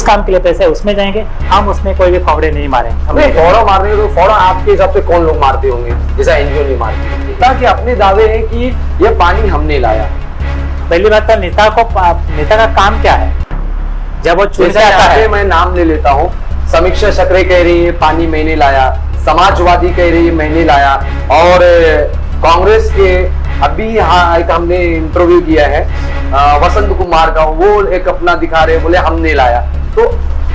काम के लिए पैसे उसमें जाएंगे, हम उसमें कोई भी फावड़े नहीं मारेंगे। हम नहीं, फौड़ा मारने तो फौड़ा आपके हिसाब से कौन लोग मारते होंगे, जैसा एनजीओ नहीं मारती, ताकि अपने दावे हैं कि ये पानी हमने लाया। पहली बात तो नेता का काम क्या है, जब वो चुन के आता है। मैं नाम ले लेता हूँ, समीक्षा चक्रे कह रही है पानी मैंने लाया, समाजवादी कह रही है मैंने लाया, और कांग्रेस के अभी यहाँ एक हमने इंटरव्यू किया है वसंत कुमार का, वो एक अपना दिखा रहे, बोले हमने लाया। तो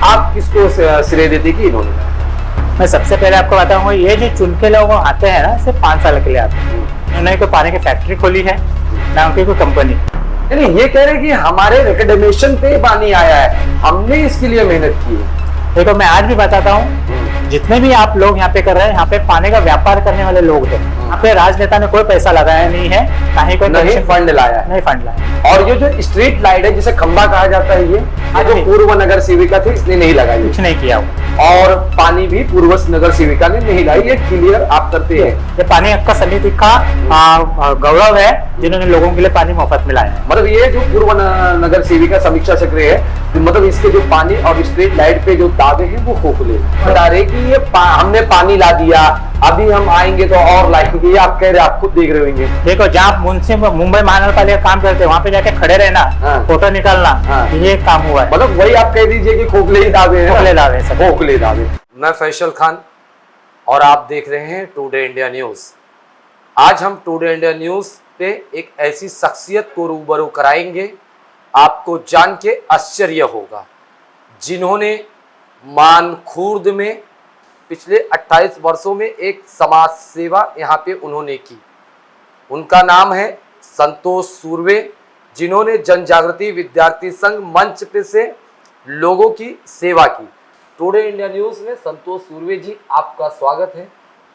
आप किसको श्रेय देते कि इन्होंने? मैं सबसे पहले आपको बताऊंगा, ये जो चुन के लोग आते हैं ना, सिर्फ 5 साल के लिए आते हैं। उन्होंने कोई पानी की फैक्ट्री खोली है ना, उनकी कोई कंपनी। यानी ये कह रहे कि हमारे रिकमेंडेशन पे पानी आया है, हमने इसके लिए मेहनत की है। देखो मैं आज भी बताता हूँ, जितने भी आप लोग यहाँ पे कर रहे हैं, यहाँ पे पानी का व्यापार करने वाले लोग हैं। यहाँ पे राजनेता ने कोई पैसा लगाया नहीं है, ना ही कोई नहीं फंड लाया है, नहीं फंड लाया। और ये जो स्ट्रीट लाइट है जिसे खंबा कहा जाता है, ये जो पूर्व नगर सेविका थी इसने नहीं लगाई, कुछ नहीं किया। और पानी भी पूर्व नगर सेविका ने नहीं लाई, ये क्लियर आप करते हैं। ये पानी हक्क समिति का गौरव है, जिन्होंने लोगों के लिए पानी मुफ्त में लाया है। मतलब ये जो पूर्व नगर सेविका समीक्षा चक्र है, मतलब इसके जो पानी और स्ट्रीट लाइट पे जो दावे हैं वो खोखले बता रहे कि ये हमने पानी ला दिया, अभी हम आएंगे तो और लाएंगे, ये आप कह रहे, आप खुद देख रहे होंगे। देखो जहाँ मुंबई महानगर पालिका काम करते हैं, वहाँ पे जाके खड़े रहना, फोटो निकालना, ये काम हुआ है। मतलब वही आप कह दीजिए कि खोखले ही दावे हैं, खोखले दावे, सब खोखले दावे। मैं फैसल खान और आप देख रहे हैं टुडे इंडिया न्यूज। आज हम टुडे इंडिया न्यूज पे एक ऐसी शख्सियत को रूबरू कराएंगे, आपको जान के आश्चर्य होगा, जिन्होंने मानखुर्द में पिछले 28 वर्षों में एक समाज सेवा यहाँ पे उन्होंने की। उनका नाम है संतोष सुर्वे, जिन्होंने जन जागृति विद्यार्थी संघ मंच पे से लोगों की सेवा की। टुडे इंडिया न्यूज में संतोष सुर्वे जी, आपका स्वागत है।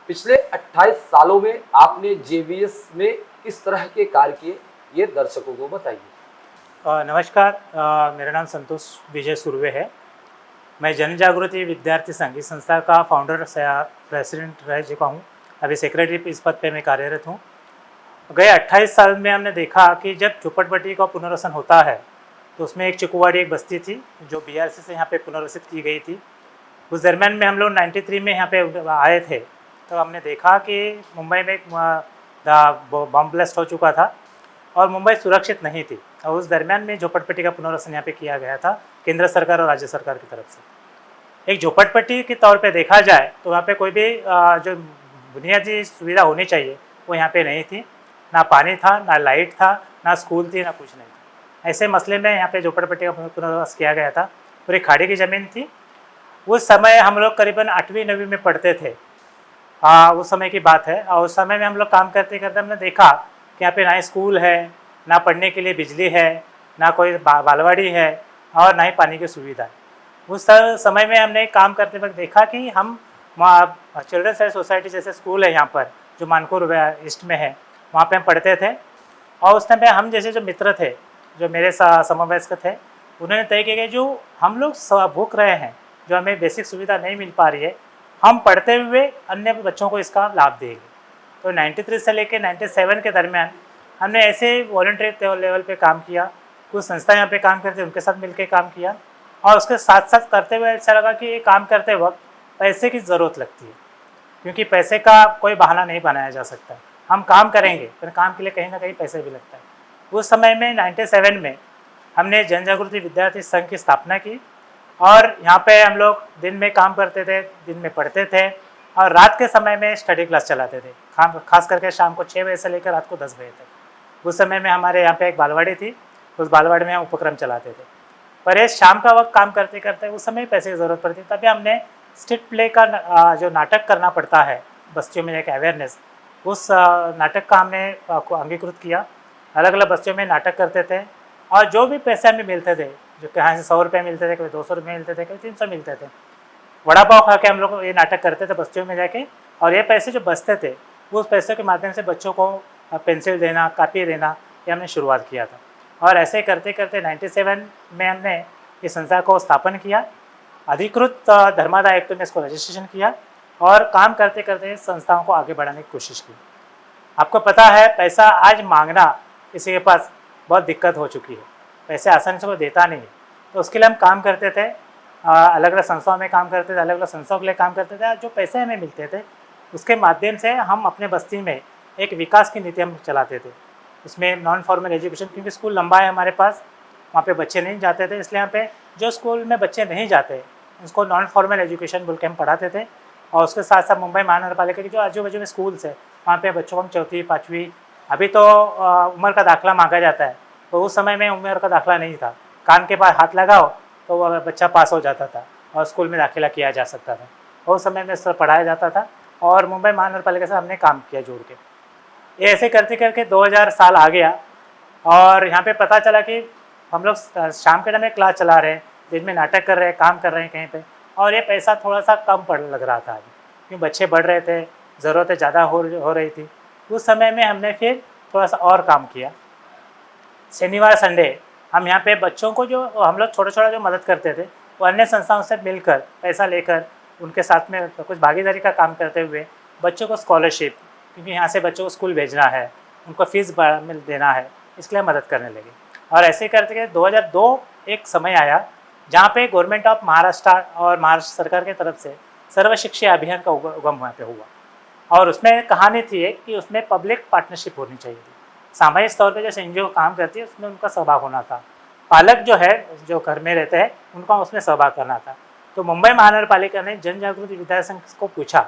पिछले 28 सालों में आपने जेवीएस में किस तरह के कार्य किए, ये दर्शकों को बताइए। नमस्कार, मेरा नाम संतोष विजय सुर्वे है। मैं जन जागृति विद्यार्थी संघ इस संस्था का फाउंडर प्रेसिडेंट रह चुका हूँ। अभी सेक्रेटरी इस पद पे मैं कार्यरत हूँ। गए 28 साल में हमने देखा कि जब झोपड़पट्टी का पुनर्वसन होता है तो उसमें एक चिकुवाड़ी एक बस्ती थी जो बीआरसी से यहाँ पे पुनर्वसित की गई थी। उस दरमियान में हम लोग 93 में यहाँ पे आए थे, तो हमने देखा कि मुंबई में बम ब्लास्ट हो चुका था और मुंबई सुरक्षित नहीं थी। और उस दरमियान में झोपड़पट्टी का पुनर्वसन यहाँ पे किया गया था केंद्र सरकार और राज्य सरकार की तरफ से। एक झोपड़पट्टी के तौर पे देखा जाए तो वहाँ पे कोई भी जो बुनियादी सुविधा होनी चाहिए वो यहाँ पे नहीं थी। ना पानी था, ना लाइट था, ना स्कूल थी, ना कुछ नहीं था। ऐसे मसले में यहाँ पे झोपड़पट्टी का पुनर्वास किया गया था। पूरी खाड़ी की ज़मीन थी। उस समय हम लोग करीबन 8वीं 9वीं में पढ़ते थे, उस समय की बात है। और उस समय में हम लोग काम करते करते हमने देखा कि यहाँ पे ना स्कूल है, ना पढ़ने के लिए बिजली है, ना कोई बालवाड़ी है और ना ही पानी की सुविधा है। उस समय में हमने काम करते वक्त देखा कि हम चिल्ड्रंस हेल्थ सोसाइटी जैसे स्कूल है यहाँ पर जो मानखुर्द ईस्ट में है, वहाँ पे हम पढ़ते थे। और उस टाइम पे हम जैसे जो मित्र थे, जो मेरे समवयस्क थे, उन्होंने तय किया कि जो हम लोग भूख रहे हैं, जो हमें बेसिक सुविधा नहीं मिल पा रही है, हम पढ़ते हुए अन्य बच्चों को इसका लाभ देंगे। तो 93 से लेकर 97 के दरमियान हमने ऐसे वॉलंटियर लेवल पे काम किया। कुछ संस्था यहाँ पे काम करते, उनके साथ मिलकर काम किया। और उसके साथ साथ करते हुए ऐसा लगा कि ये काम करते वक्त पैसे की ज़रूरत लगती है, क्योंकि पैसे का कोई बहाना नहीं बनाया जा सकता। हम काम करेंगे पर काम के लिए कहीं ना कहीं पैसे भी लगता है। उस समय में 97 में हमने जन जागृति विद्यार्थी संघ की स्थापना की और यहाँ पे हम लोग दिन में काम करते थे, दिन में पढ़ते थे और रात के समय में स्टडी क्लास चलाते थे, खास करके शाम को 6 बजे से लेकर रात को 10 बजे तक। उस समय में हमारे यहाँ पे एक बालवाड़ी थी, उस बालवाड़ी में हम उपक्रम चलाते थे। पर ये शाम का वक्त काम करते करते उस समय पैसे की ज़रूरत पड़ती, तभी हमने स्ट्रीट प्ले का जो नाटक करना पड़ता है बस्तियों में, एक अवेयरनेस, उस नाटक का हमने अंगीकृत किया। अलग अलग बस्तियों में नाटक करते थे और जो भी पैसे हमें मिलते थे, जो कहाँ से 100 रुपये मिलते थे, कभी 200 रुपये मिलते थे, कभी 300 मिलते थे, वड़ा पाव खा के हम लोग ये नाटक करते थे बस्तियों में जाके। और ये पैसे जो बचते थे उस पैसे के माध्यम से बच्चों को पेंसिल देना, कापी देना, ये हमने शुरुआत किया था। और ऐसे करते करते 97 में हमने इस संस्था को स्थापन किया, अधिकृत धर्मादाय आयुक्त में इसको रजिस्ट्रेशन किया और काम करते करते संस्थाओं को आगे बढ़ाने की कोशिश की। आपको पता है पैसा आज मांगना किसी के पास बहुत दिक्कत हो चुकी है, पैसे आसानी से वो देता नहीं है। तो उसके लिए हम काम करते थे अलग अलग संस्थाओं में काम करते थे, अलग अलग संस्थाओं के लिए काम करते थे। जो पैसे हमें मिलते थे उसके माध्यम से हम अपने बस्ती में एक विकास की नीति हम चलाते थे। उसमें नॉन फॉर्मल एजुकेशन, क्योंकि स्कूल लंबा है हमारे पास, वहाँ पे बच्चे नहीं जाते थे, इसलिए यहाँ पे जो स्कूल में बच्चे नहीं जाते उसको नॉन फॉर्मल एजुकेशन बोल के हम पढ़ाते थे। और उसके साथ साथ मुंबई महानगर पालिका के जो आजू बाजू में स्कूल्स है वहाँ पे बच्चों को हम चौथी पाँचवीं, अभी तो उम्र का दाखिला मांगा जाता है, तो उस समय में उम्र का दाखिला नहीं था, कान के पास हाथ लगाओ तो वो बच्चा पास हो जाता था और स्कूल में दाखिला किया जा सकता था। उस समय में सब पढ़ाया जाता था और मुंबई महानगर पालिका से हमने काम किया जोड़ के। ये ऐसे करते करके 2000 साल आ गया और यहाँ पे पता चला कि हम लोग शाम के टाइम में क्लास चला रहे हैं, दिन में नाटक कर रहे हैं, काम कर रहे हैं कहीं पे, और ये पैसा थोड़ा सा कम पड़ लग रहा था अभी, क्योंकि बच्चे बढ़ रहे थे, ज़रूरतें ज़्यादा हो रही थी। उस समय में हमने फिर थोड़ा सा और काम किया। शनिवार संडे हम यहाँ पे बच्चों को, जो हम लोग छोटा छोटा जो मदद करते थे, वो अन्य संस्थाओं से मिलकर पैसा लेकर उनके साथ में कुछ भागीदारी का काम करते हुए बच्चों को स्कॉलरशिप, क्योंकि यहाँ से बच्चों को स्कूल भेजना है, उनको फीस देना है, इसके लिए मदद करने लगे। और ऐसे करते करते 2002 एक समय आया जहाँ पे गवर्नमेंट ऑफ महाराष्ट्र और महाराष्ट्र सरकार की तरफ से सर्व शिक्षा अभियान का उगम वहाँ पे हुआ। और उसमें कहानी थी एक कि उसमें पब्लिक पार्टनरशिप होनी चाहिए थी, सामाजिक तौर पे जैसे एनजीओ काम करती है उसमें उनका सहभाग होना था, पालक जो है जो घर में रहते हैं उनका उसमें सहभाग करना था। तो मुंबई महानगर पालिका ने जन जागृति विद्यार्थी संघ को पूछा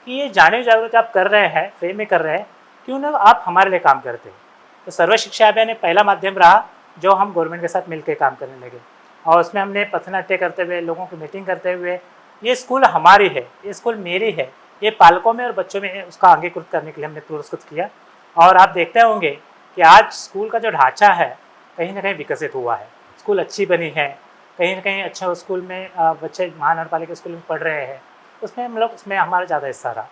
कि ये जाने जागृति आप कर रहे हैं, फ्री में कर रहे हैं, क्यों ना आप हमारे लिए काम करते हैं। तो सर्व शिक्षा अभियान एक पहला माध्यम रहा जो हम गवर्नमेंट के साथ मिलकर काम करने लगे, और उसमें हमने पथनाट्य करते हुए, लोगों की मीटिंग करते हुए, ये स्कूल हमारी है, ये स्कूल मेरी है, ये पालकों में और बच्चों में उसका अंगीकृत करने के लिए हमने पुरस्कृत किया। और आप देखते होंगे कि आज स्कूल का जो ढांचा है कहीं ना कहीं विकसित हुआ है, स्कूल अच्छी बनी है, कहीं ना कहीं अच्छा स्कूल में बच्चे महानगर पालिका स्कूल में पढ़ रहे हैं, उसमें हम लोग उसमें हमारा ज़्यादा हिस्सा रहा।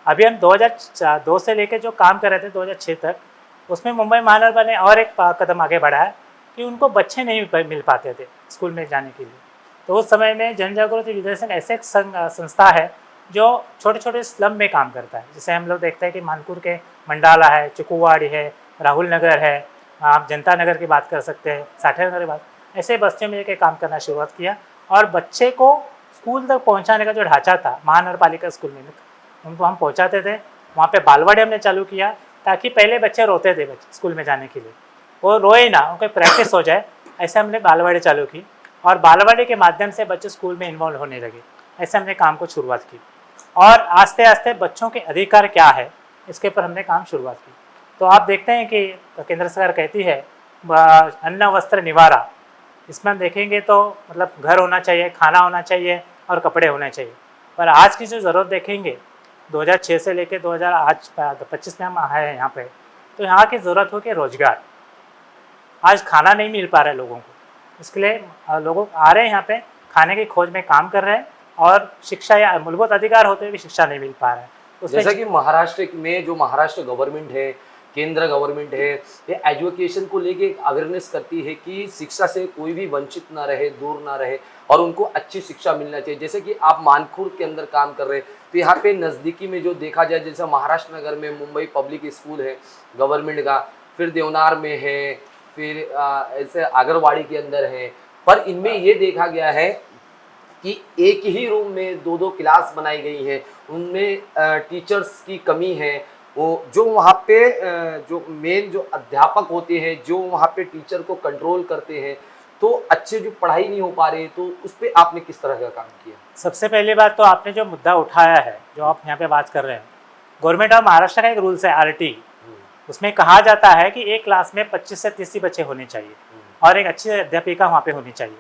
अभी हम 2002 से लेकर जो काम कर रहे थे 2006 तक, उसमें मुंबई महानगर पालिका ने और एक कदम आगे बढ़ाया कि उनको बच्चे नहीं मिल पाते थे स्कूल में जाने के लिए। तो उस समय में जन जागृति विद्यार्थी संघ ऐसे संस्था है जो छोटे छोटे स्लम में काम करता है। जैसे हम लोग देखते हैं कि मानपुर के मंडाला है, चुकुवाड़ी है, राहुल नगर है, आप जनता नगर की बात कर सकते हैं, साठे नगर की बात, ऐसे बस्तियों में लेकर काम करना शुरुआत किया। और बच्चे को स्कूल तक पहुंचाने का जो ढांचा था महानगर पालिका स्कूल में, उनको हम पहुंचाते थे। वहाँ पे बालवाड़ी हमने चालू किया ताकि पहले बच्चे रोते थे बच्चे स्कूल में जाने के लिए, वो रोए ना, उनको प्रैक्टिस हो जाए, ऐसे हमने बालवाड़ी चालू की। और बालवाड़ी के माध्यम से बच्चे स्कूल में इन्वॉल्व होने लगे, ऐसे हमने काम को शुरुआत की। और आस्ते आस्ते बच्चों के अधिकार क्या है इसके ऊपर हमने काम शुरुआत की। तो आप देखते हैं कि केंद्र सरकार कहती है अन्न वस्त्र निवारा, इसमें हम देखेंगे तो मतलब घर होना चाहिए, खाना होना चाहिए और कपड़े होने चाहिए। पर आज की जो ज़रूरत देखेंगे 2006 से लेकर 2025 में हम आए हैं यहाँ पे, तो यहाँ की ज़रूरत हो कि रोजगार। आज खाना नहीं मिल पा रहा है लोगों को, इसके लिए लोग आ रहे हैं यहाँ पे, खाने की खोज में काम कर रहे हैं, और शिक्षा या मूलभूत अधिकार होते हुए भी शिक्षा नहीं मिल पा रहा है। जैसा कि महाराष्ट्र में जो महाराष्ट्र गवर्नमेंट है, केंद्र गवर्नमेंट है, ये एजुकेशन को लेके एक अवेयरनेस करती है कि शिक्षा से कोई भी वंचित ना रहे, दूर ना रहे, और उनको अच्छी शिक्षा मिलना चाहिए। जैसे कि आप मानखुर्द के अंदर काम कर रहे हैं, तो यहाँ पे नज़दीकी में जो देखा जाए, जैसे महाराष्ट्र नगर में मुंबई पब्लिक स्कूल है गवर्नमेंट का, फिर देवनार में है, फिर ऐसे आगरवाड़ी के अंदर है। पर इनमें ये देखा गया है कि एक ही रूम में दो क्लास बनाई गई है, उनमें टीचर्स की कमी है। वो जो वहाँ पे जो मेन जो अध्यापक होते हैं, जो वहाँ पे टीचर को कंट्रोल करते हैं, तो अच्छे जो पढ़ाई नहीं हो पा रही है, तो उस पर आपने किस तरह का काम किया? सबसे पहली बात तो आपने जो मुद्दा उठाया है, जो आप यहाँ पे बात कर रहे हैं, गवर्नमेंट ऑफ महाराष्ट्र का एक रूल्स है RT, उसमें कहा जाता है कि एक क्लास में 25 से 30 बच्चे होने चाहिए और एक अच्छी अध्यापिका वहाँ पे होनी चाहिए।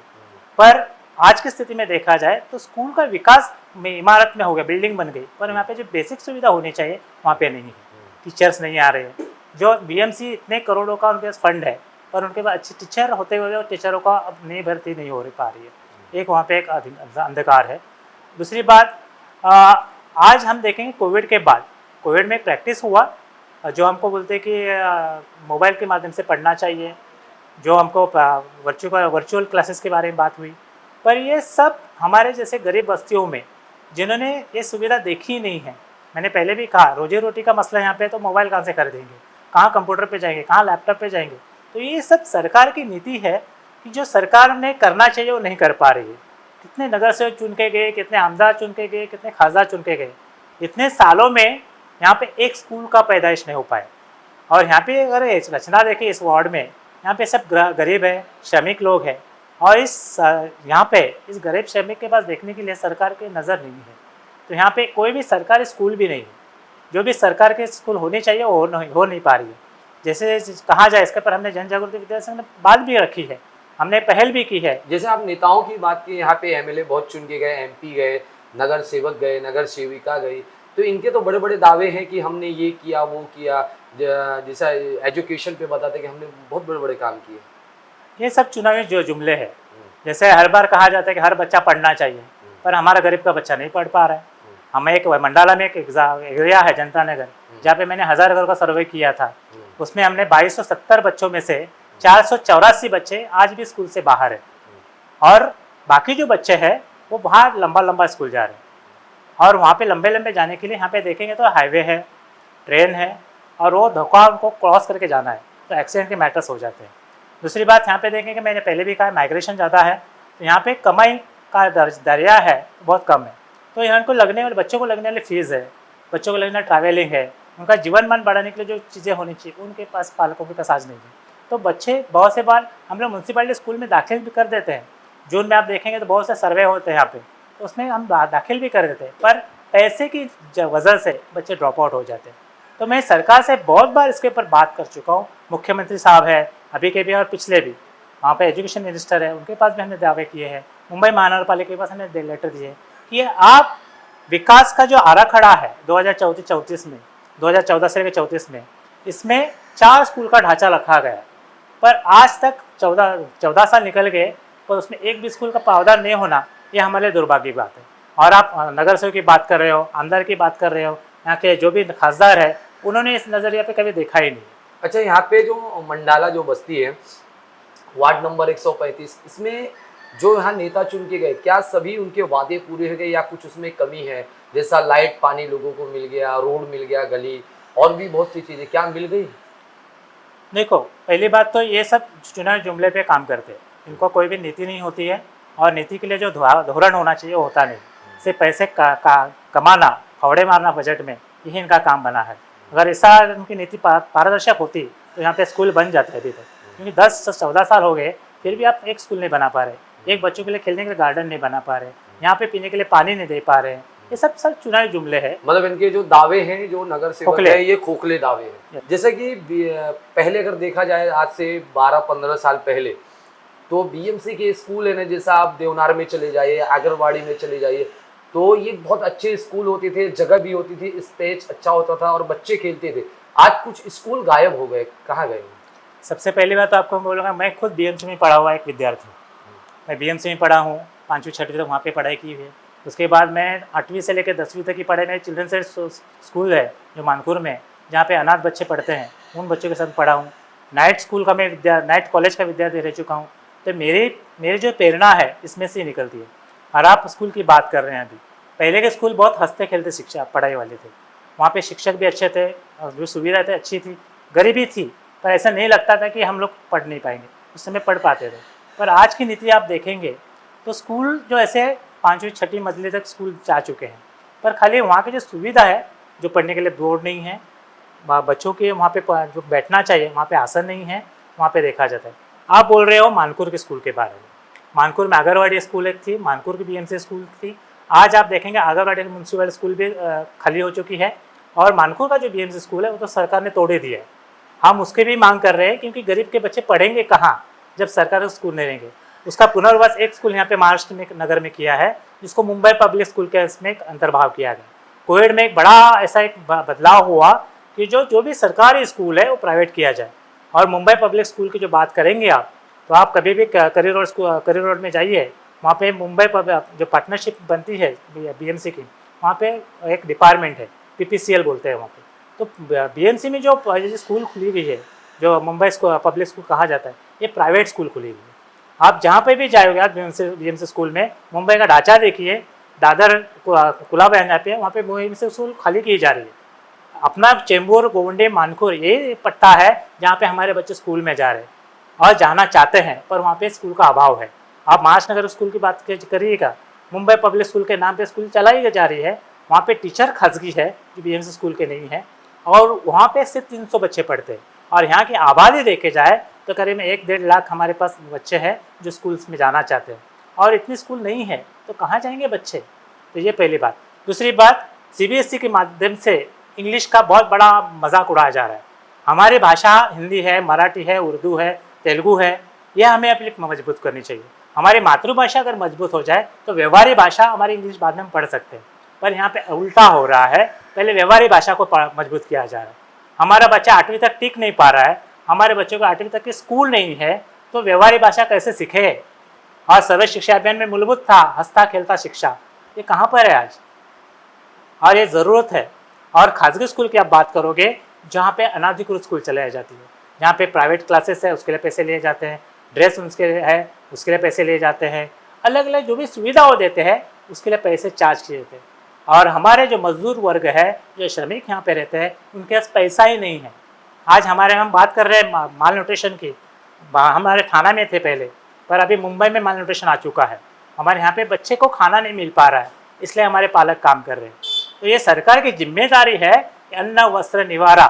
पर आज की स्थिति में देखा जाए तो स्कूल का विकास में इमारत में हो गया, बिल्डिंग बन गई, पर वहाँ पे जो बेसिक सुविधा होनी चाहिए वहाँ पे नहीं है। टीचर्स नहीं आ रहे हैं, जो BMC इतने करोड़ों का उनके पास फंड है, पर उनके पास अच्छे टीचर होते हुए टीचरों का अब नई भर्ती नहीं हो पा रही है। एक वहाँ पे एक अंधकार है। दूसरी बात, आज हम देखेंगे कोविड के बाद, कोविड में प्रैक्टिस हुआ, जो हमको बोलते हैं कि मोबाइल के माध्यम से पढ़ना चाहिए, जो हमको वर्चुअल क्लासेस के बारे में बात हुई, पर ये सब हमारे जैसे गरीब बस्तियों में जिन्होंने ये सुविधा देखी नहीं है, मैंने पहले भी कहा रोजी रोटी का मसला यहाँ पे, तो मोबाइल कहाँ से खरीदेंगे, कहाँ कंप्यूटर पे जाएंगे, कहाँ लैपटॉप पे जाएंगे। तो ये सब सरकार की नीति है कि जो सरकार ने करना चाहिए वो नहीं कर पा रही है, कितने नगर सेवक चुन के गए, कितने आमदार चुन के गए, कितने खासदार चुन के गए, इतने सालों में यहाँ पे एक स्कूल का पैदाइश नहीं हो पाए। और यहाँ पे अगर रचना देखें इस वार्ड में, यहाँ पे सब गरीब है, श्रमिक लोग हैं, और यहाँ पे इस गरीब श्रमिक के पास देखने के लिए सरकार की नज़र नहीं है। तो यहाँ पे कोई भी सरकारी स्कूल भी नहीं है। जो भी सरकार के स्कूल होने चाहिए वो हो नहीं पा रही है। जैसे कहा जाए, इसके पर हमने जन जागृति विद्यार्थी संघ ने बात भी रखी है, हमने पहल भी की है। जैसे आप नेताओं की बात की, यहाँ पे एमएलए बहुत चुन के गए, एमपी गए, नगर सेवक गए, नगर सेविका गई, तो इनके तो बड़े बड़े दावे हैं कि हमने ये किया वो किया। जैसा एजुकेशन पे बताते कि हमने बहुत बड़े बड़े काम किए। ये सब चुनावी जो जुमले हैं, जैसे हर बार कहा जाता है कि हर बच्चा पढ़ना चाहिए, पर हमारा गरीब का बच्चा नहीं पढ़ पा रहा है। हमें एक मंडाला में एक एरिया है जनता नगर, जहाँ पे मैंने 1000 घर का सर्वे किया था, उसमें हमने 2270 बच्चों में से 484 बच्चे आज भी स्कूल से बाहर है, और बाकी जो बच्चे हैं वो बाहर लंबा लंबा स्कूल जा रहे हैं। और वहाँ पे लंबे लंबे जाने के लिए यहाँ पे देखेंगे तो हाईवे है, ट्रेन है, और वो धोखा उनको क्रॉस करके जाना है, तो एक्सीडेंट के मैटर्स हो जाते हैं। दूसरी बात यहाँ पे देखेंगे, मैंने पहले भी कहा माइग्रेशन ज़्यादा है, तो यहाँ पे कमाई का दरिया है बहुत कम है। तो यहाँ को लगने वाले बच्चों को लगने वाली फीस है, बच्चों को लगने वाली ट्रैवलिंग है, उनका जीवन मान बढ़ाने के लिए जो चीज़ें होनी चाहिए उनके पास पालकों के पास आज नहीं है। तो बच्चे बहुत से बार हम लोग म्यूनसिपैलिटी स्कूल में दाखिल भी कर देते हैं। जून में आप देखेंगे तो बहुत से सर्वे होते हैं यहाँ पे, तो उसमें हम दाखिल भी कर देते हैं, पर पैसे की वजह से बच्चे ड्रॉप आउट हो जाते हैं। तो मैं सरकार से बहुत बार इसके ऊपर बात कर चुका हूँ। मुख्यमंत्री साहब है अभी के भी और पिछले भी, वहाँ पे एजुकेशन मिनिस्टर है, उनके पास भी हमने दावे किए हैं। मुंबई महानगर पालिका के पास हमने लेटर दिए कि आप विकास का जो आराखड़ा है 2034 में, 2014 से लेकर 34 में, इसमें 4 स्कूल का ढांचा रखा गया, पर आज तक 14 साल निकल गए, पर उसमें एक भी स्कूल का प्रावधान नहीं होना, ये हमारे लिए दुर्भाग्य की बात है। और आप नगर सेवक की बात कर रहे हो, आमदार की बात कर रहे हो, यहाँ के जो भी खासदार है उन्होंने इस नज़रिया पे कभी देखा ही नहीं। अच्छा, यहाँ पे जो मंडाला जो बस्ती है, वार्ड नंबर 135, इसमें जो यहाँ नेता चुन के गए, क्या सभी उनके वादे पूरे हो गए या कुछ उसमें कमी है? जैसा लाइट पानी लोगों को मिल गया, रोड मिल गया, गली और भी बहुत सी चीज़ें क्या मिल गई? देखो, पहली बात तो ये सब चुनाव जुमले पे काम करते हैं, इनको कोई भी नीति नहीं होती है, और नीति के लिए जो धोरण होना चाहिए वो होता नहीं। सिर्फ पैसे कमाना, फौड़े मारना बजट में, यही इनका काम बना है। अगर ऐसा उनकी नीति पारदर्शक होती तो यहाँ पे स्कूल बन जाते अभी तक, क्योंकि 10 से 14 साल हो गए फिर भी आप एक स्कूल नहीं बना पा रहे, एक बच्चों के लिए खेलने के लिए गार्डन नहीं बना पा रहे, यहाँ पे पीने के लिए पानी नहीं दे पा रहे। ये सब चुनावी जुमले हैं। मतलब इनके जो दावे हैं, जो नगर सेवक है, ये खोखले दावे हैं। जैसे कि पहले अगर देखा जाए, आज से 12-15 साल पहले, तो बीएमसी के स्कूल है ना, जैसा आप देवनार में चले जाइए, आगरवाड़ी में चले जाइए, तो ये बहुत अच्छे स्कूल होते थे, जगह भी होती थी, स्पेस अच्छा होता था और बच्चे खेलते थे। आज कुछ स्कूल गायब हो गए, कहाँ गए? सबसे पहली बात तो आपको बोलूँगा, मैं खुद बीएमसी में पढ़ा हुआ एक विद्यार्थी हूँ। मैं बीएमसी में पढ़ा हूँ, 5वीं 6वीं तक वहाँ पे पढ़ाई की है। उसके बाद मैं 8वीं से लेकर 10वीं तक की पढ़ाई में चिल्ड्रंस स्कूल है जो मानपुर में, जहाँ पे अनाथ बच्चे पढ़ते हैं, उन बच्चों के साथ पढ़ा हूँ। नाइट स्कूल का मैं नाइट कॉलेज का विद्यार्थी रह चुका हूँ। तो मेरी जो प्रेरणा है इसमें से ही निकलती है। और आप स्कूल की बात कर रहे हैं, अभी पहले के स्कूल बहुत हंसते खेलते शिक्षा पढ़ाई वाले थे, वहाँ पे शिक्षक भी अच्छे थे और जो सुविधाएं थी अच्छी थी, गरीबी थी, पर ऐसा नहीं लगता था कि हम लोग पढ़ नहीं पाएंगे, उस समय पढ़ पाते थे। पर आज की नीति आप देखेंगे तो स्कूल जो ऐसे 5वीं 6वीं मंजिल तक स्कूल जा चुके हैं, पर खाली वहाँ की जो सुविधा है, जो पढ़ने के लिए बोर्ड नहीं है, बच्चों के वहाँ पे जो बैठना चाहिए वहाँ पे आसन नहीं है, वहाँ पे देखा जाता है। आप बोल रहे हो मानपुर के स्कूल के बारे में, मानपुर में आगरवाड़ी स्कूल एक थी, मानपुर की बीएमसी स्कूल थी। आज आप देखेंगे आगरवाड़ी म्यूनसिपल स्कूल भी खाली हो चुकी है, और मानपुर का जो बीएमसी स्कूल है वो तो सरकार ने तोड़े दिया है। हम उसकी भी मांग कर रहे हैं, क्योंकि गरीब के बच्चे पढ़ेंगे कहाँ जब सरकारी स्कूल नहीं रहेंगे। उसका पुनर्वास एक स्कूल यहाँ पे महाराष्ट्र में नगर में किया है, जिसको मुंबई पब्लिक स्कूल के इसमें अंतर्भाव किया गया। कोविड में एक बड़ा ऐसा एक बदलाव हुआ कि जो भी सरकारी स्कूल है वो प्राइवेट किया जाए। और मुंबई पब्लिक स्कूल की जो बात करेंगे आप, तो आप कभी भी करी रोड में जाइए, वहाँ पे मुंबई जो पार्टनरशिप बनती है बीएमसी की, वहाँ पे एक डिपार्टमेंट है, PPCL बोलते हैं वहाँ पे। तो बीएमसी में जो स्कूल खुली हुई है, जो मुंबई पब्लिक स्कूल कहा जाता है, ये प्राइवेट स्कूल खुली हुई है। आप जहाँ पे भी जाओगे आप बीएमसी स्कूल में, मुंबई का ढांचा देखिए, दादर कुलाबा यहाँ पे, वहाँ पे बीएमसी स्कूल खाली की जा रही है। अपना चेंबूर, गोवंडे, मानपुर ये पट्टा है जहाँ पे हमारे बच्चे स्कूल में जा रहे हैं और जाना चाहते हैं, पर वहाँ पे स्कूल का अभाव है। आप महाराजनगर स्कूल की बात करिएगा, मुंबई पब्लिक स्कूल के नाम पे स्कूल चलाई जा रही है, वहाँ पे टीचर खासगी है जो बीएमसी स्कूल के नहीं है, और वहाँ पे सिर्फ 300 बच्चे पढ़ते हैं। और यहाँ की आबादी देखे जाए तो करीब 1-1.5 लाख हमारे पास बच्चे हैं जो स्कूल्स में जाना चाहते हैं, और इतनी स्कूल नहीं है तो कहाँ जाएंगे बच्चे। तो ये पहली बात। दूसरी बात, सीबीएसई के माध्यम से इंग्लिश का बहुत बड़ा मजाक उड़ाया जा रहा है। हमारी भाषा हिंदी है, मराठी है, उर्दू है, तेलुगु है, यह हमें अपनी मजबूत करनी चाहिए। हमारी मातृभाषा अगर मजबूत हो जाए तो व्यवहारिक भाषा हमारी इंग्लिश बाद में हम पढ़ सकते हैं, पर यहाँ पे उल्टा हो रहा है, पहले व्यवहारिक भाषा को मजबूत किया जा रहा है। हमारा बच्चा 8वीं तक टिक नहीं पा रहा है, हमारे बच्चों को 8वीं तक की स्कूल नहीं है, तो व्यवहारिक भाषा कैसे सीखे। और सर्व शिक्षा अभियान में मूलभूत था हंसता खेलता शिक्षा, ये कहाँ पर है आज, और ये ज़रूरत है। और खासगी स्कूल की आप बात करोगे जहाँ पे अनाधिकृत स्कूल चलाई जाती है, जहाँ पे प्राइवेट क्लासेस है उसके लिए पैसे लिए जाते हैं, ड्रेस उसके लिए है उसके लिए पैसे लिए जाते हैं, अलग अलग जो भी सुविधा वो देते हैं उसके लिए पैसे चार्ज किए जाते हैं। और हमारे जो मजदूर वर्ग है, जो श्रमिक यहाँ पे रहते हैं, उनके पास पैसा ही नहीं है। आज हम बात कर रहे हैं माल न्यूट्रिशन की, हमारे थाना में थे पहले, पर अभी मुंबई में माल न्यूट्रिशन आ चुका है। हमारे यहाँ पे बच्चे को खाना नहीं मिल पा रहा है, इसलिए हमारे पालक काम कर रहे हैं। तो ये सरकार की जिम्मेदारी है कि अन्न वस्त्र निवारा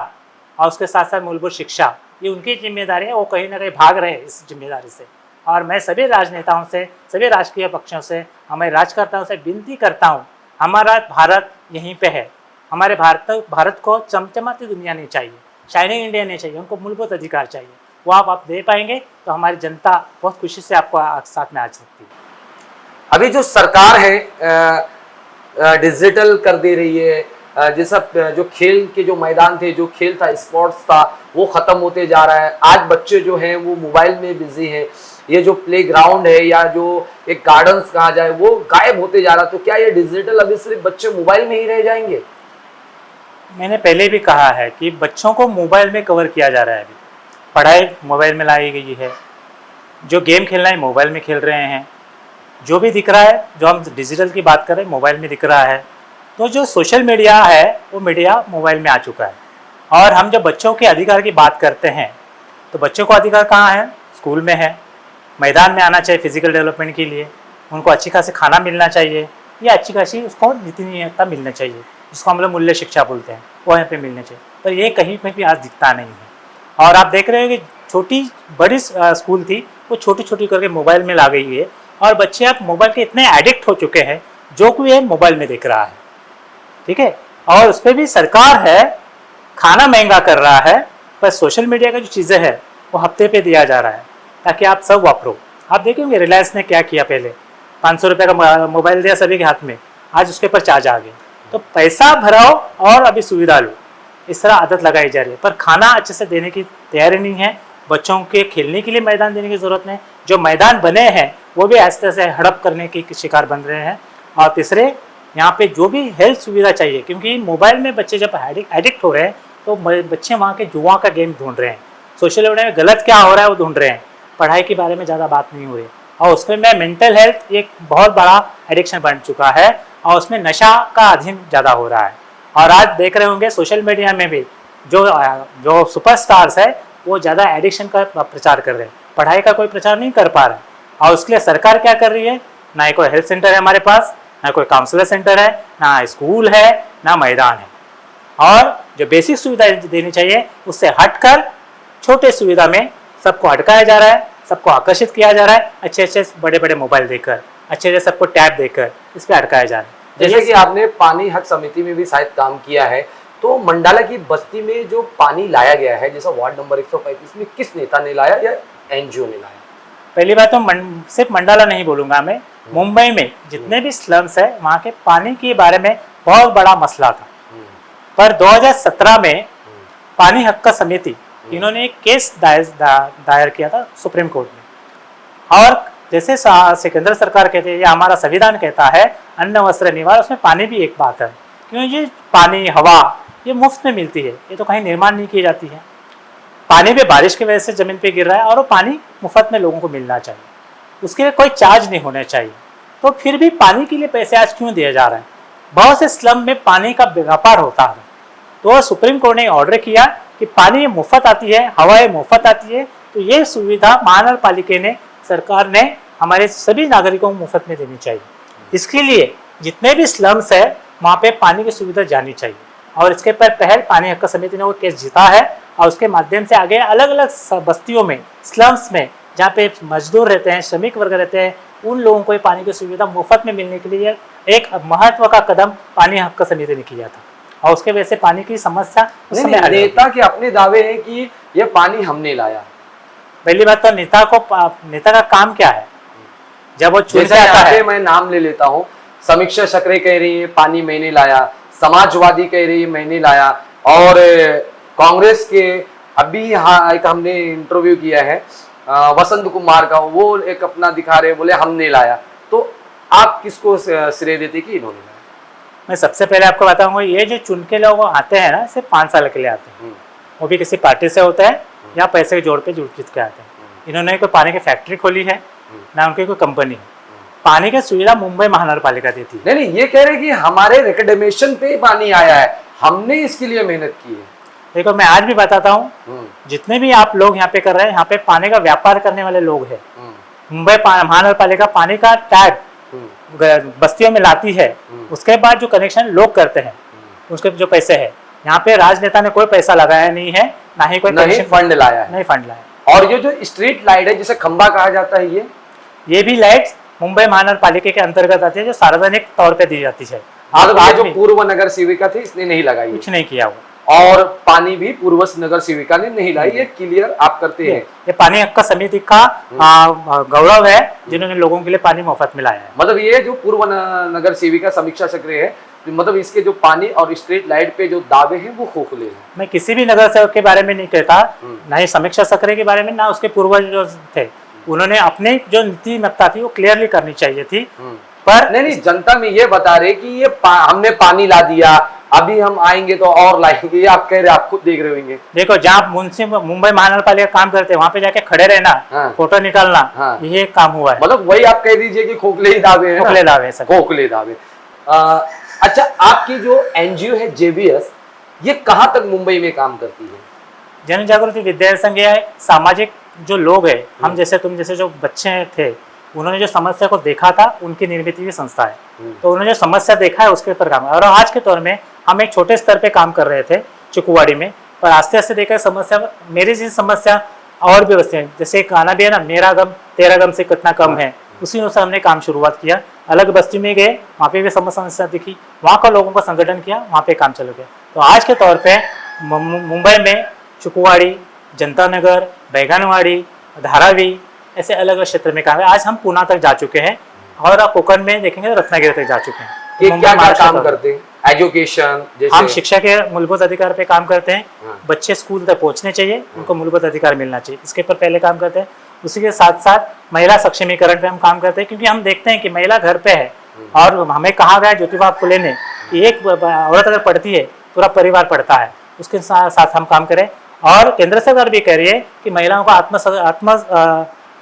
और उसके साथ साथ मूलभूत शिक्षा, ये उनकी जिम्मेदारी है। वो कहीं ना कहीं भाग रहे हैं इस जिम्मेदारी से। और मैं सभी राजनेताओं से, सभी राजकीय पक्षों से, हमारे राजकर्ताओं से विनती करता हूँ, हमारा भारत यहीं पे है। हमारे भारत को चमचमाती दुनिया नहीं चाहिए, शाइनिंग इंडिया नहीं चाहिए, उनको मूलभूत अधिकार चाहिए। वो आप दे पाएंगे तो हमारी जनता बहुत खुशी से आपको साथ में आ सकती है। अभी जो सरकार है डिजिटल कर दे रही है, जैसा जो खेल के जो मैदान थे, जो खेल था, स्पोर्ट्स था, वो खत्म होते जा रहा है। आज बच्चे जो हैं वो मोबाइल में बिजी हैं। ये जो प्लेग्राउंड है या जो एक गार्डन्स कहा जाए वो गायब होते जा रहा। तो क्या ये डिजिटल अभी सिर्फ बच्चे मोबाइल में ही रह जाएंगे? मैंने पहले भी कहा है कि बच्चों को मोबाइल में कवर किया जा रहा है। अभी पढ़ाई मोबाइल में लाई गई है, जो गेम खेलना है मोबाइल में खेल रहे हैं, जो भी दिख रहा है, जो हम डिजिटल की बात कर रहे हैं मोबाइल में दिख रहा है। तो जो सोशल मीडिया है वो मीडिया मोबाइल में आ चुका है। और हम जब बच्चों के अधिकार की बात करते हैं तो बच्चों को अधिकार कहाँ है? स्कूल में है, मैदान में आना चाहिए फिजिकल डेवलपमेंट के लिए, उनको अच्छी खासी खाना मिलना चाहिए, या अच्छी खासी उसको नीति नियमता मिलना चाहिए, जिसको हम लोग मूल्य शिक्षा बोलते हैं, वो यहाँ पे मिलना चाहिए। पर ये कहीं पर भी आज दिखता नहीं है। और आप देख रहे हो कि छोटी बड़ी स्कूल थी वो छोटी छोटी करके मोबाइल में ला गई है, और बच्चे अब मोबाइल के इतने एडिक्ट हो चुके हैं, जो कोई है मोबाइल में देख रहा है। ठीक है, और उस पर भी सरकार है खाना महंगा कर रहा है, पर सोशल मीडिया का जो चीज़ें है वो हफ्ते पे दिया जा रहा है ताकि आप सब वापरो। आप देखेंगे रिलायंस ने क्या किया, पहले 500 रुपये का मोबाइल दिया सभी के हाथ में, आज उसके ऊपर चार्ज आ गए। तो पैसा भराओ और अभी सुविधा लो, इस तरह आदत लगाई जा रही है, पर खाना अच्छे से देने की तैयारी नहीं है। बच्चों के खेलने के लिए मैदान देने की ज़रूरत नहीं, जो मैदान बने हैं वो भी आस्ते से हड़प करने के शिकार बन रहे हैं। और तीसरे, यहाँ पे जो भी हेल्थ सुविधा चाहिए, क्योंकि मोबाइल में बच्चे जब एडिक्ट हो रहे हैं तो बच्चे वहाँ के जुआ का गेम ढूंढ रहे हैं, सोशल मीडिया में गलत क्या हो रहा है वो ढूंढ रहे हैं, पढ़ाई के बारे में ज़्यादा बात नहीं हो रही। और उसमें मैं मेंटल हेल्थ एक बहुत बड़ा एडिक्शन बन चुका है, और उसमें नशा का अधीन ज़्यादा हो रहा है। और आज देख रहे होंगे सोशल मीडिया में भी जो सुपरस्टार्स है वो ज़्यादा एडिक्शन का प्रचार कर रहे हैं, पढ़ाई का कोई प्रचार नहीं कर पा रहे हैं। और उसके लिए सरकार क्या कर रही है? ना कोई हेल्थ सेंटर है हमारे पास, ना कोई काउंसलर सेंटर है, ना स्कूल है, ना मैदान है। और जो बेसिक सुविधा देनी चाहिए उससे हटकर छोटे सुविधा में सबको अटकाया जा रहा है, सबको आकर्षित किया जा रहा है, अच्छे अच्छे बड़े बड़े मोबाइल देकर, अच्छे अच्छे सबको टैब देकर इस पर अटकाया जा रहा है। जैसे कि आपने पानी हक समिति में भी शायद काम किया है, तो मंडाला की बस्ती में जो पानी लाया गया है, जैसा वार्ड नंबर 135 में, किस नेता ने लाया या एनजीओ ने लाया? पहली बात तो सिर्फ मंडाला नहीं बोलूँगा मैं, मुंबई में जितने भी स्लम्स है वहाँ के पानी के बारे में बहुत बड़ा मसला था। पर 2017 में पानी हक का समिति इन्होंने एक केस दायर किया था सुप्रीम कोर्ट में। और जैसे केंद्र सरकार कहती है या हमारा संविधान कहता है अन्न वस्त्र निवार, उसमें पानी भी एक बात है, क्योंकि ये पानी हवा ये मुफ्त में मिलती है, ये तो कहीं निर्माण नहीं की जाती है। पानी भी बारिश की वजह से ज़मीन पे गिर रहा है और वो पानी मुफ्त में लोगों को मिलना चाहिए, उसके लिए कोई चार्ज नहीं होना चाहिए। तो फिर भी पानी के लिए पैसे आज क्यों दिए जा रहे हैं? बहुत से स्लम में पानी का व्यापार होता है। तो सुप्रीम कोर्ट ने ऑर्डर किया कि पानी मुफ्त आती है, हवाएं मुफ्त आती है, तो ये सुविधा महानगर पालिका ने, सरकार ने हमारे सभी नागरिकों को मुफ्त में देनी चाहिए। इसके लिए जितने भी स्लम्स है वहाँ पे पानी की सुविधा जानी चाहिए, और इसके पर पहल पानी हक समिति ने वो केस जीता है, और उसके माध्यम से आगे अलग अलग बस्तियों में, स्लम्स में, जहाँ पे मजदूर रहते हैं, श्रमिक वर्ग रहते हैं, उन लोगों को पानी की सुविधा मुफ्त में मिलने के लिए एक महत्व का कदम पानी हक समिति ने किया था, और उसके वजह से पानी की समस्या उस समय हल हो गई। नेता के अपने दावे हैं कि ये पानी हमने लाया। पहली बात तो नेता का काम क्या है, जब वो चुन के आता है। मैं नाम ले लेता हूँ, समीक्षा चक्रे कह रही है पानी मैंने लाया, समाजवादी कह रही है मैंने लाया, और कांग्रेस के अभी यहाँ एक हमने इंटरव्यू किया है वसंत कुमार का, वो एक अपना दिखा रहे, बोले हमने लाया। तो आप किसको श्रेय देते कि इन्होंने लाया? मैं सबसे पहले आपको बताऊंगा, ये जो चुन के लोग आते हैं ना, सिर्फ 5 साल के लिए आते हैं, वो भी किसी पार्टी से होता है या पैसे के जोड़ पे जुड़ के आते हैं। इन्होंने कोई पानी की फैक्ट्री खोली है ना, उनकी कोई कंपनी है। पानी की सुविधा मुंबई महानगर पालिका देती है। नहीं, ये कह रहे कि हमारे रिकमेंडेशन पे पानी आया है, हमने इसके लिए मेहनत की है। देखो, मैं आज भी बताता हूँ, जितने भी आप लोग यहाँ पे कर रहे हैं, यहाँ पे पानी का व्यापार करने वाले लोग हैं। मुंबई महानगर पालिका पानी का टैग बस्तियों में लाती है, उसके बाद जो कनेक्शन लोग करते हैं उसके जो पैसे है, यहाँ पे राजनेता ने कोई पैसा लगाया नहीं है, ना ही कोई फंड लाया है, नहीं फंड लाया। और ये जो स्ट्रीट लाइट है जिसे खंबा कहा जाता है, ये भी लाइट मुंबई महानगर पालिका के अंतर्गत आती है, जो सार्वजनिक तौर पे दी जाती है। आज जो पूर्व नगर सेविका थी इसने नहीं लगाई, कुछ नहीं किया वो, और पानी भी पूर्व नगर सेविका ने नहीं लाई। ये क्लियर आप करते हैं। ये पानी हक समिति का गौरव है, जिन्होंने लोगों के लिए पानी मुफ्त में लाया है। मतलब ये जो पूर्व नगर सेविका समीक्षा चक्र है, मतलब इसके जो पानी और स्ट्रीट लाइट पे जो दावे हैं वो खोखले हैं। मैं किसी भी नगर सेवक के बारे में नहीं कहता, ना ही समीक्षा चक्र के बारे में, ना उसके पूर्वज जो थे, उन्होंने अपने जो नीतिमत्ता थी वो क्लियरली करनी चाहिए थी। पर नहीं, जनता में ये बता रहे कि ये हमने पानी ला दिया, अभी हम आएंगे तो और लाएंगे, ये आप कह रहे, आप खुद देख रहे होंगे। देखो, जहाँ मुंबई महानगर पालिका काम करते हैं, वहाँ पे जाके खड़े रहना, फोटो निकालना, ये काम हुआ है। मतलब वही आप कह दीजिए कि खोखले ही दावे हैं, खोखले दावे सब, खोखले दावे। अच्छा, आपकी जो एनजीओ है JBS, ये कहाँ तक मुंबई में काम करती है? जन जागृति विद्यार्थी संघ सामाजिक जो लोग हैं, हम जैसे तुम जैसे जो बच्चे थे, उन्होंने जो समस्या को देखा था, उनकी निर्मित की संस्था है, तो उन्होंने जो समस्या देखा है उसके ऊपर काम। और आज के दौर में हम एक छोटे स्तर पे काम कर रहे थे चिकुवाड़ी में, पर आस्ते आस्ते देखा समस्या, मेरी जैसी समस्या और भी बस्ती है, जैसे एक गाना भी है ना, मेरा गम तेरा गम से कितना कम है, उसी अनुसार हमने काम शुरुआत किया। अलग बस्ती में गए, वहाँ पे भी समस्या दिखी, वहाँ का लोगों का संगठन किया, वहाँ पे काम चल गया। तो आज के तौर पे मुंबई में चिकुवाड़ी, जनता नगर, बैगनवाड़ी, धारावी, ऐसे अलग अलग क्षेत्र में काम है। आज हम पूना तक जा चुके हैं, और कोकण में देखेंगे तो रत्नागिरी तक जा चुके हैं। क्या काम करते हैं? एजुकेशन, हम शिक्षा के मूलभूत अधिकार पे काम करते हैं। बच्चे स्कूल तक पहुंचने चाहिए, उनको मूलभूत अधिकार मिलना चाहिए, इसके ऊपर पहले काम करते हैं। उसी के साथ साथ महिला सक्षमीकरण पे हम काम करते हैं, क्योंकि हम देखते हैं कि महिला घर पे है, और हमें कहा गया ज्योतिबा फुले ने कि एक औरत अगर पढ़ती है पूरा परिवार पढ़ता है, उसके साथ हम काम करें। और केंद्र सरकार भी कह रही है कि महिलाओं का आत्म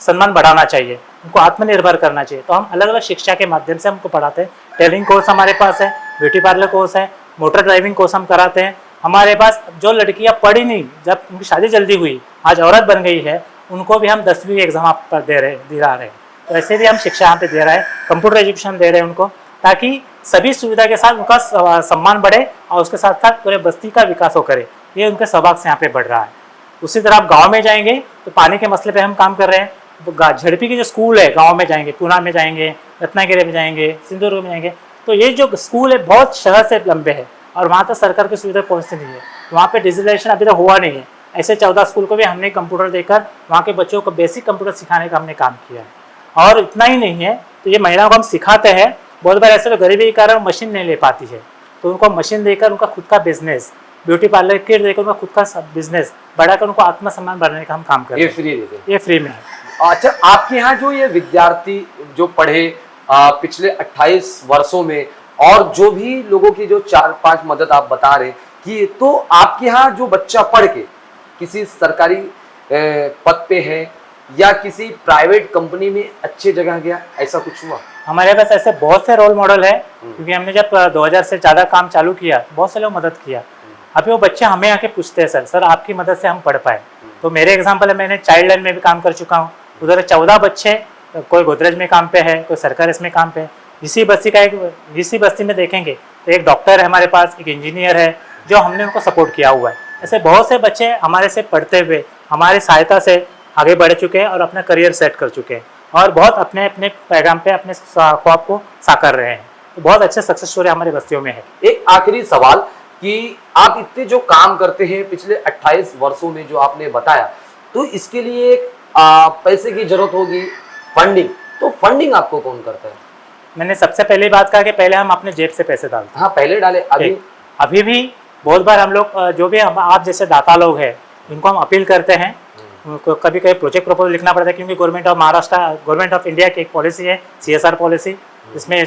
सम्मान बढ़ाना चाहिए, उनको आत्मनिर्भर करना चाहिए। तो हम अलग अलग शिक्षा के माध्यम से हमको पढ़ाते हैं। टेलरिंग कोर्स हमारे पास है, ब्यूटी पार्लर कोर्स है, मोटर ड्राइविंग कोर्स हम कराते हैं। हमारे पास जो लड़कियां पढ़ी नहीं, जब उनकी शादी जल्दी हुई, आज औरत बन गई है, उनको भी हम 10वीं एग्जाम पर दिला रहे हैं। तो ऐसे भी हम शिक्षा यहाँ पे दे रहे हैं, कंप्यूटर एजुकेशन दे रहे हैं उनको, ताकि सभी सुविधा के साथ उनका सम्मान बढ़े, और उसके साथ साथ पूरे बस्ती का विकास हो करे। ये उनके सहभाग से यहाँ पे बढ़ रहा है। उसी तरह आप गाँव में जाएंगे तो पानी के मसले पे हम काम कर रहे हैं। झड़पी के जो स्कूल है, गांव में जाएंगे, पूना में जाएंगे, रत्नागिरी में जाएंगे, सिंधुदुर्ग में जाएंगे, तो ये जो स्कूल है बहुत शहर से लंबे है, और वहाँ तक सरकार की सुविधा पहुँचती नहीं है। वहाँ पे डिजिटलाइजेशन अभी तक हुआ नहीं है। ऐसे 14 स्कूल को भी हमने कंप्यूटर देकर वहाँ के बच्चों को बेसिक कंप्यूटर सिखाने का हमने काम किया है। और इतना ही नहीं है, तो ये महिलाओं को हम सिखाते हैं। बहुत बार ऐसे तो गरीबी के कारण मशीन नहीं ले पाती है, तो उनको मशीन देकर उनका खुद का बिजनेस, ब्यूटी पार्लर किट देकर उनका खुद का बिजनेस बढ़ाकर उनको आत्मसम्मान बढ़ाने का हम काम करते हैं। ये फ्री देते हैं, ये फ्री में है। अच्छा, आपके यहाँ जो ये विद्यार्थी जो पढ़े पिछले 28 वर्षों में, और जो भी लोगों की जो 4-5 मदद आप बता रहे कि, तो आपके यहाँ जो बच्चा पढ़ के किसी सरकारी पद पे है या किसी प्राइवेट कंपनी में अच्छी जगह गया, ऐसा कुछ हुआ? हमारे पास ऐसे बहुत से रोल मॉडल है, क्योंकि हमने जब 2000 से ज़्यादा काम चालू किया, बहुत से लोग मदद किया। अभी वो बच्चे हमें आके पूछते हैं, सर आपकी मदद से हम पढ़ पाए। तो मेरे एग्जाम्पल है, मैंने चाइल्ड लाइन में भी काम कर चुका हूँ, उधर 14 बच्चे कोई गोदरेज में काम पे है, कोई सरकारी इसमें काम पे है। इसी बस्ती में देखेंगे तो एक डॉक्टर है हमारे पास, एक इंजीनियर है जो हमने उनको सपोर्ट किया हुआ है। ऐसे बहुत से बच्चे हमारे से पढ़ते हुए हमारी सहायता से आगे बढ़ चुके हैं और अपना करियर सेट कर चुके हैं और बहुत अपने अपने पैगाम पे अपने ख्वाब को साकार रहे हैं। तो बहुत अच्छे सक्सेस स्टोरी हमारी बस्तियों में है। एक आखिरी सवाल कि आप इतने जो काम करते हैं पिछले 28 वर्षों में जो आपने बताया, तो इसके लिए एक पैसे की जरूरत होगी, फंडिंग। तो फंडिंग आपको कौन करता है? मैंने सबसे पहले बात कहा कि पहले हम अपने जेब से पैसे डालते हैं। हाँ, पहले डाले। अभी भी बहुत बार हम लोग जो भी आप जैसे दाता लोग हैं इनको हम अपील करते हैं। कभी कभी प्रोजेक्ट प्रपोजल लिखना पड़ता है क्योंकि government of Maharashtra, government of India की एक पॉलिसी है CSR पॉलिसी, जिसमें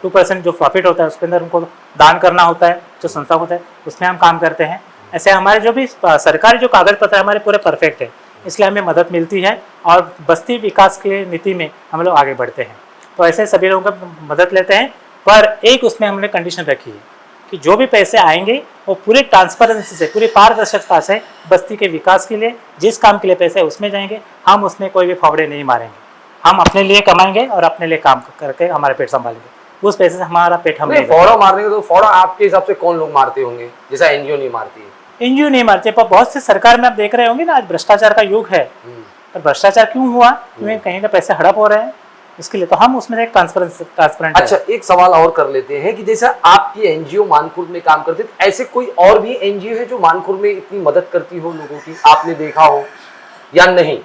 2% जो प्रॉफिट होता है उसके अंदर उनको दान करना होता है, जो संस्था होता है उसमें हम काम करते हैं। ऐसे हमारे जो भी सरकारी जो कागज पत्र है हमारे पूरे परफेक्ट है, इसलिए हमें मदद मिलती है और बस्ती विकास की नीति में हम लोग आगे बढ़ते हैं। तो ऐसे सभी लोगों का मदद लेते हैं, पर एक उसमें हमने कंडीशन रखी है कि जो भी पैसे आएंगे वो पूरी ट्रांसपेरेंसी से, पूरी पारदर्शिता से बस्ती के विकास के लिए जिस काम के लिए पैसे उसमें जाएंगे। हम उसमें कोई भी फावड़े नहीं मारेंगे, हम अपने लिए कमाएंगे और अपने लिए काम करके हमारा पेट संभालेंगे। उस पैसे से हमारा पेट हम नहीं फौड़ा मारने तो फौड़ा आपके हिसाब से कौन लोग मारते होंगे, जैसा एनजीओ नहीं मारती है? एनजीओ नहीं मारते, पर बहुत से सरकार में आप देख रहे होंगे ना, आज भ्रष्टाचार का युग है। पर भ्रष्टाचार क्यों हुआ? क्योंकि कहीं ना पैसे हड़प हो रहे हैं, इसके लिए तो हम उसमें एक ट्रांसपेरेंट। अच्छा, एक सवाल और कर लेते हैं कि जैसा आपकी एनजीओ मानखुर्द में काम करती है, ऐसे कोई और भी एनजीओ है जो मानखुर्द में इतनी मदद करती हो लोगों की, आपने देखा हो या नहीं?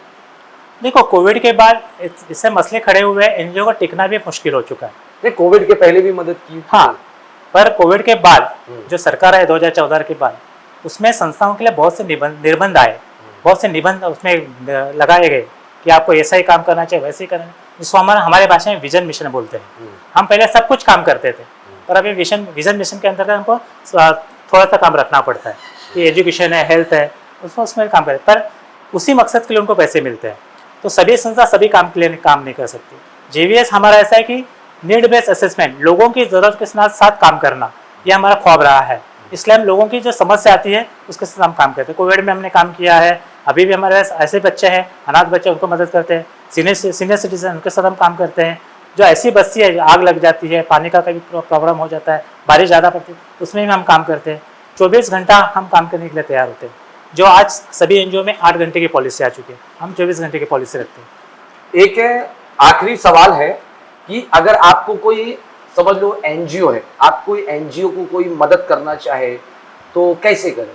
देखो, कोविड के बाद इससे मसले खड़े हुए हैं, एनजीओ का टिकना भी मुश्किल हो चुका है। नहीं, कोविड के पहले भी मदद की। हाँ, पर कोविड के बाद जो सरकार है 2014 के बाद, उसमें संस्थाओं के लिए बहुत से निर्बंध आए, बहुत से निबंध उसमें लगाए गए कि आपको ऐसा ही काम करना चाहिए, वैसे ही करना, जिसको हमारे भाषा में विजन मिशन बोलते हैं। हम पहले सब कुछ काम करते थे, पर अभी विजन मिशन के अंतर्गत हमको थोड़ा सा काम रखना पड़ता है कि एजुकेशन है, हेल्थ है, उसमें काम करें, पर उसी मकसद के लिए उनको पैसे मिलते हैं। तो सभी संस्था सभी काम के लिए काम नहीं कर सकती। JVS हमारा ऐसा है कि नीड बेस्ड असेसमेंट, लोगों की ज़रूरत के साथ काम करना, ये हमारा ख्वाब रहा है। इसलिए हम लोगों की जो समस्या आती है उसके साथ हम काम करते हैं। कोविड में हमने काम किया है, अभी भी हमारे पास ऐसे बच्चे हैं, अनाथ बच्चे, उनको मदद करते हैं। सीनियर सिटीजन, उनके साथ हम काम करते हैं। जो ऐसी बस्ती है, आग लग जाती है, पानी का कभी प्रॉब्लम हो जाता है, बारिश ज़्यादा पड़ती है, उसमें भी हम काम करते हैं। 24 घंटा हम काम करने के लिए तैयार होते हैं। जो आज सभी एनजीओ में 8 घंटे की पॉलिसी आ चुकी है, हम 24 घंटे की पॉलिसी रखते हैं। एक आखिरी सवाल है कि अगर आपको कोई, समझ लो एनजीओ है, आप कोई एनजीओ को कोई मदद करना चाहे तो कैसे करें?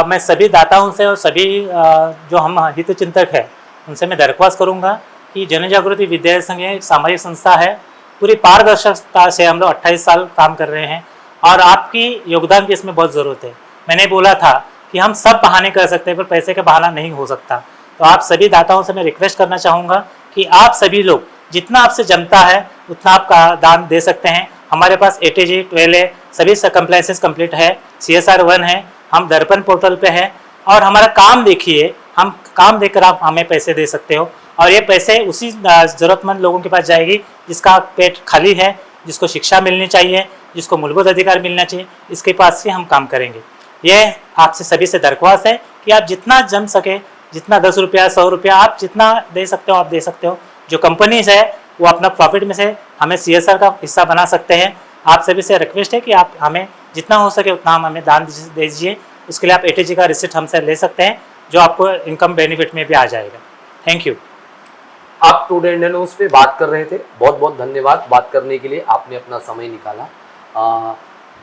मैं सभी दाताओं से और सभी जो हम हित चिंतक हैं उनसे मैं दरख्वास्त करूंगा कि जन जागृति विद्यार्थी संघ एक सामाजिक संस्था है। पूरी पारदर्शिता से हम लोग 28 साल काम कर रहे हैं और आपकी योगदान की इसमें बहुत ज़रूरत है। मैंने बोला था कि हम सब बहाने कर सकते हैं, पर पैसे का बहाना नहीं हो सकता। तो आप सभी दाताओं से मैं रिक्वेस्ट करना चाहूँगा कि आप सभी लोग जितना आपसे जमता है उतना आप दान दे सकते हैं। हमारे पास ATG 12 है, सभी कंप्लाइंसेस कंप्लीट है, CSR 1 है, हम दर्पण पोर्टल पे हैं और हमारा काम देखिए, हम काम देखकर आप हमें पैसे दे सकते हो और ये पैसे उसी ज़रूरतमंद लोगों के पास जाएगी जिसका पेट खाली है, जिसको शिक्षा मिलनी चाहिए, जिसको मूलभूत अधिकार मिलना चाहिए, इसके पास से हम काम करेंगे। ये आपसे सभी से दरख्वास्त है कि आप जितना जम सके, जितना 10 रुपया 100 रुपया आप जितना दे सकते हो आप दे सकते हो। जो कंपनीज है वो अपना प्रॉफिट में से हमें CSR का हिस्सा बना सकते हैं। आप सभी से रिक्वेस्ट है कि आप हमें जितना हो सके उतना हमें दान दीजिए। उसके लिए आप ATG का रिसिप्ट हमसे ले सकते हैं, जो आपको इनकम बेनिफिट में भी आ जाएगा। Thank you. आप टुडे इंडिया न्यूज़ पे बात कर रहे थे, बहुत बहुत धन्यवाद बात करने के लिए, आपने अपना समय निकाला।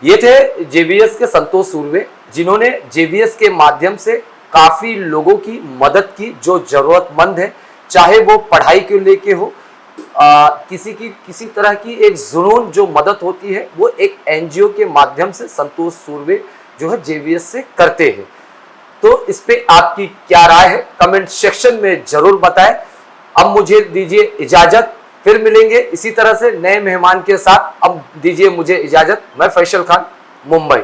ये थे JVS के संतोष सुर्वे, जिन्होंने JVS के माध्यम से काफ़ी लोगों की मदद की जो ज़रूरतमंद है, चाहे वो पढ़ाई को लेके हो, किसी तरह की एक जुनून जो मदद होती है वो एक NGO के माध्यम से संतोष सुर्वे जो है JVS से करते हैं। तो इस पे आपकी क्या राय है कमेंट सेक्शन में जरूर बताएं। अब मुझे दीजिए इजाजत, फिर मिलेंगे इसी तरह से नए मेहमान के साथ। अब दीजिए मुझे इजाजत, मैं फैसल खान, मुंबई।